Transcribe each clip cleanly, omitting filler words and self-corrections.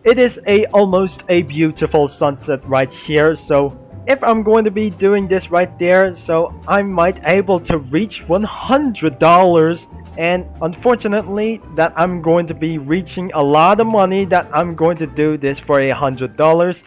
it is almost a beautiful sunset right here. So if I'm going to be doing this right there, so I might able to reach $100. And unfortunately that I'm going to be reaching a lot of money that I'm going to do this for $100,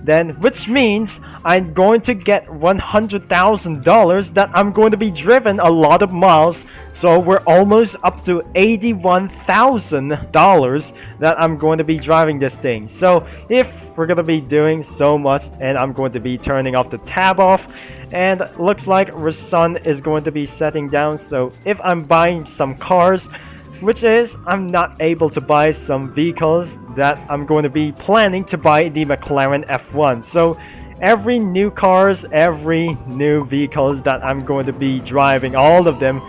then which means I'm going to get $100,000 that I'm going to be driven a lot of miles. So we're almost up to $81,000 that I'm going to be driving this thing. So if we're going to be doing so much, and I'm going to be turning off the tab off, and looks like the sun is going to be setting down. So if I'm buying some cars, which is I'm not able to buy some vehicles that I'm going to be planning to buy the McLaren F1. So every new cars, every new vehicles that I'm going to be driving, all of them,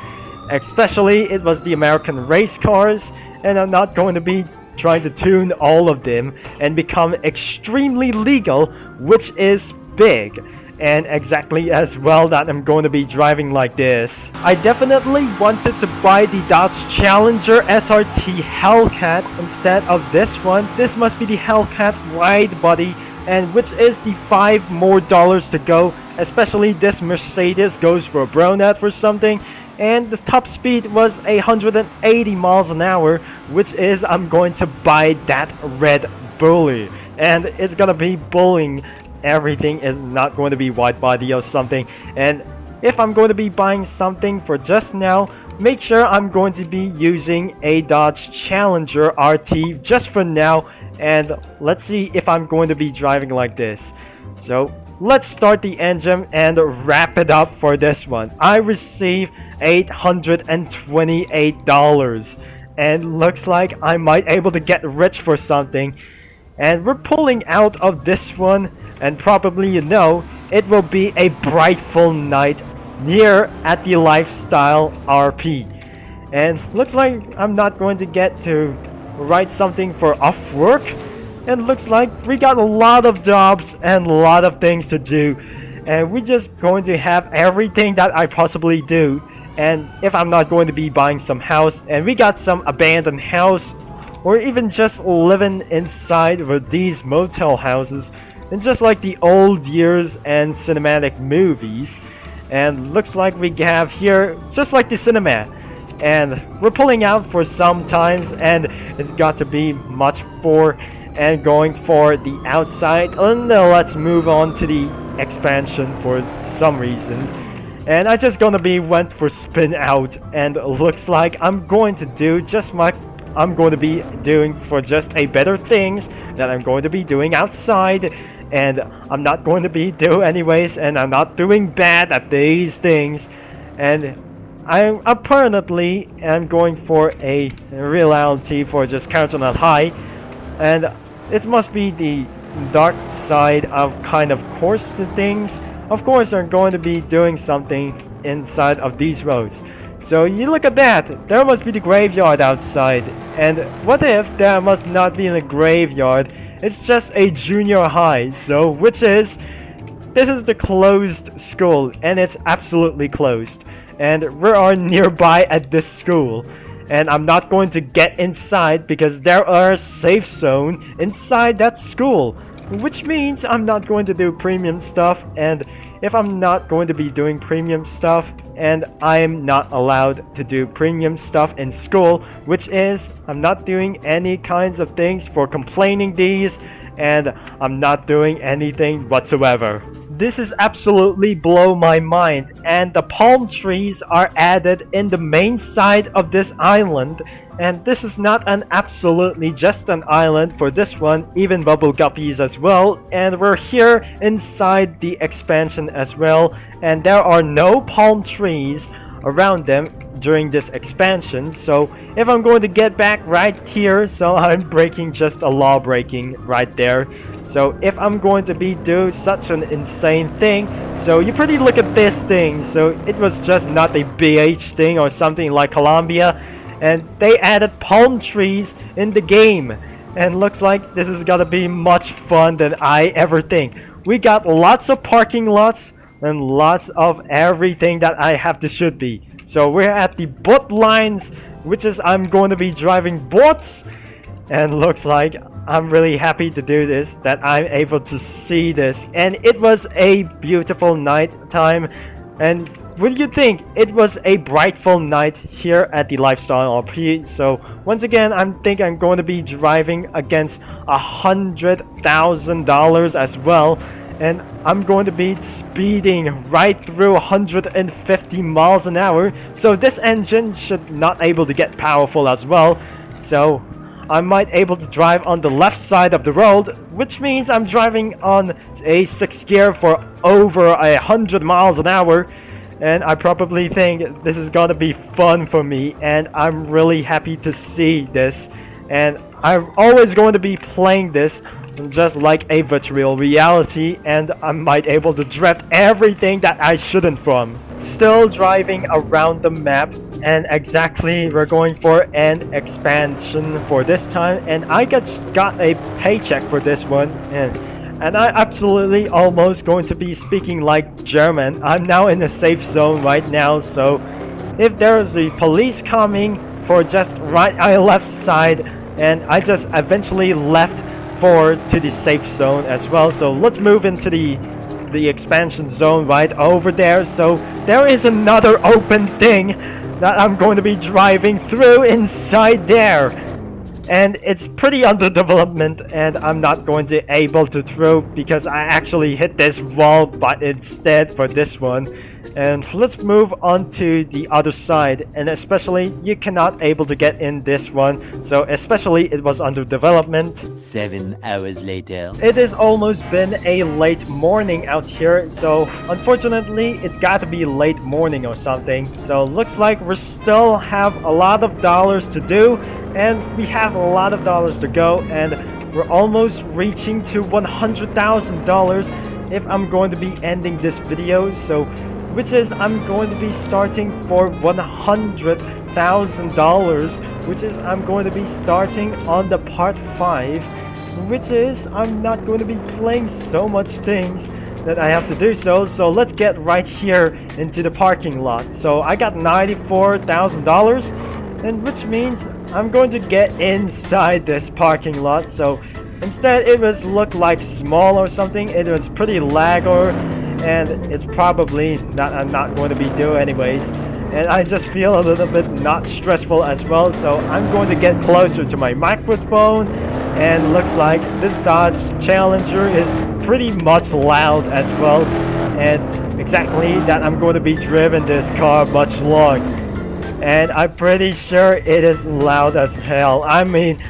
especially it was the American race cars, and I'm not going to be trying to tune all of them and become extremely legal, which is big. And exactly as well that I'm going to be driving like this. I definitely wanted to buy the Dodge Challenger SRT Hellcat instead of this one. This must be the Hellcat wide body, and which is the $5 more to go. Especially this Mercedes goes for a brunette for something, and the top speed was 180 miles an hour, which is I'm going to buy that red bully, and it's gonna be bullying. Everything is not going to be wide body or something. And if I'm going to be buying something for just now, make sure I'm going to be using a Dodge Challenger RT just for now. And let's see if I'm going to be driving like this. So let's start the engine and wrap it up for this one. I received $828, and looks like I might able to get rich for something. And we're pulling out of this one, and probably you know it will be a brightful night here at the Lifestyle RP. And looks like I'm not going to get to write something for off work, and looks like we got a lot of jobs and a lot of things to do, and we're just going to have everything that I possibly do. And if I'm not going to be buying some house, and we got some abandoned house, or even just living inside of these motel houses, and just like the old years and cinematic movies. And looks like we have here just like the cinema, and we're pulling out for some times, and it's got to be much for and going for the outside. And let's move on to the expansion for some reasons. And I just gonna be went for spin out, and looks like I'm going to do just my I'm going to be doing for just a better things that I'm going to be doing outside, and I'm not going to be do anyways, and I'm not doing bad at these things. And I apparently am going for a reality for just counting on high, and it must be the dark side of kind of course the things. Of course, are going to be doing something inside of these roads. So you look at that, there must be the graveyard outside. And what if there must not be in a graveyard? It's just a junior high. So which is, this is the closed school, and it's absolutely closed. And we are nearby at this school. And I'm not going to get inside because there are safe zone inside that school. Which means I'm not going to do premium stuff, and if I'm not going to be doing premium stuff, and I'm not allowed to do premium stuff in school, which is I'm not doing any kinds of things for complaining these, and I'm not doing anything whatsoever. This is absolutely blow my mind, and the palm trees are added in the main side of this island. And this is not an absolutely just an island for this one, even bubble guppies as well. And we're here inside the expansion as well, and there are no palm trees around them during this expansion. So if I'm going to get back right here, so I'm breaking just a law breaking right there. So if I'm going to be do such an insane thing, so you pretty look at this thing. So it was just not a BH thing or something like Colombia, and they added palm trees in the game, and looks like this is gonna be much fun than I ever think. We got lots of parking lots and lots of everything that I have to should be. So we're at the boat lines, which is I'm going to be driving boats. And looks like I'm really happy to do this, that I'm able to see this. And it was a beautiful night time. And what do you think? It was a brightful night here at the Lifestyle RP. So once again, I think I'm going to be driving against $100,000 as well. And I'm going to be speeding right through 150 miles an hour. So this engine should not able to get powerful as well. So I might able to drive on the left side of the road, which means I'm driving on a 6th gear for over 100 miles an hour. And I probably think this is gonna be fun for me, and I'm really happy to see this. And I'm always going to be playing this just like a virtual reality, and I might able to drift everything that I shouldn't from. Still driving around the map, and exactly we're going for an expansion for this time, and I just got a paycheck for this one, and I absolutely almost going to be speaking like German. I'm now in a safe zone right now, so if there's a police coming for just right left side, and I just eventually left forward to the safe zone as well. So let's move into the expansion zone right over there. So there is another open thing that I'm going to be driving through inside there. And it's pretty under development, and I'm not going to able to through because I actually hit this wall but instead for this one. And let's move on to the other side, and especially you cannot able to get in this one, so especially it was under development. 7 hours later. It has almost been a late morning out here, so unfortunately it's got to be late morning or something. So looks like we still have a lot of dollars to do, and we have a lot of dollars to go, and we're almost reaching to $100,000 if I'm going to be ending this video. So which is I'm going to be starting for $100,000, which is I'm going to be starting on the part 5, which is I'm not going to be playing so much things that I have to do. So let's get right here into the parking lot. So I got $94,000, and which means I'm going to get inside this parking lot. So instead it was look like small or something, it was pretty lagger, and it's probably not I'm not going to be doing anyways. And I just feel a little bit not stressful as well, so I'm going to get closer to my microphone. And looks like this Dodge Challenger is pretty much loud as well, and exactly that I'm going to be driving this car much long, and I'm pretty sure it is loud as hell. I mean,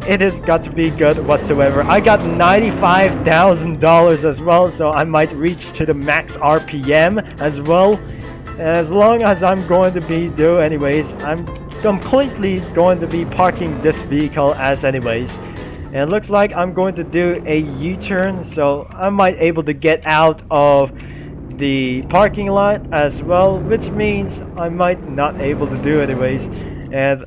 it has got to be good whatsoever. I got $95,000 as well, so I might reach to the max RPM as well. As long as I'm going to be doing anyways, I'm completely going to be parking this vehicle as anyways. And it looks like I'm going to do a U-turn, so I might able to get out of the parking lot as well, which means I might not able to do anyways. And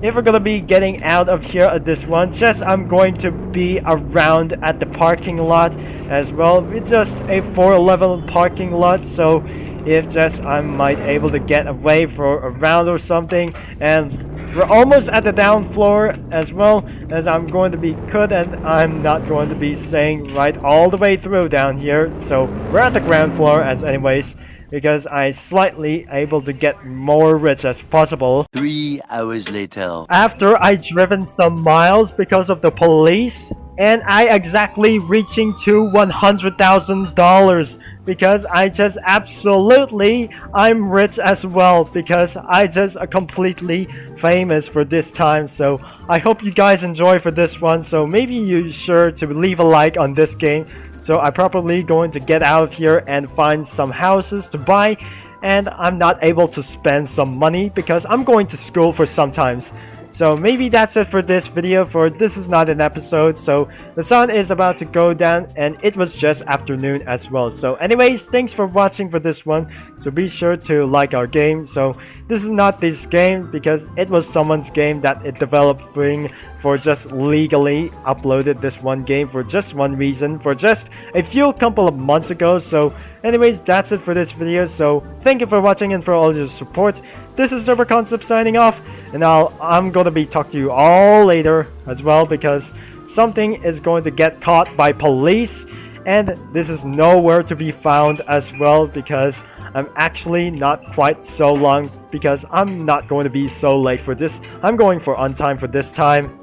if we're gonna be getting out of here at this one, just I'm going to be around at the parking lot as well. It's just a 4-level parking lot, so if just I might able to get away for a round or something. And we're almost at the down floor as well, as I'm going to be cut, and I'm not going to be staying right all the way through down here. So we're at the ground floor as anyways, because I slightly able to get more rich as possible. 3 hours later. After I driven some miles because of the police, and I exactly reaching to $100,000 because I just absolutely I'm rich as well, because I just completely famous for this time. So I hope you guys enjoy for this one, so maybe you sure to leave a like on this game. So I'm probably going to get out of here and find some houses to buy, and I'm not able to spend some money because I'm going to school for sometimes. So maybe that's it for this video, for this is not an episode. So the sun is about to go down, and it was just afternoon as well. So anyways, thanks for watching for this one. So be sure to like our game. So this is not this game because it was someone's game that it developing for just legally uploaded this one game for just one reason, for just a few couple of months ago. So anyways, that's it for this video. So thank you for watching and for all your support. this is Server Concept signing off, and I'm gonna be talking to you all later as well, because something is going to get caught by police, and this is nowhere to be found as well, because I'm actually not quite so long, because I'm not going to be so late for this. I'm going for on time for this time.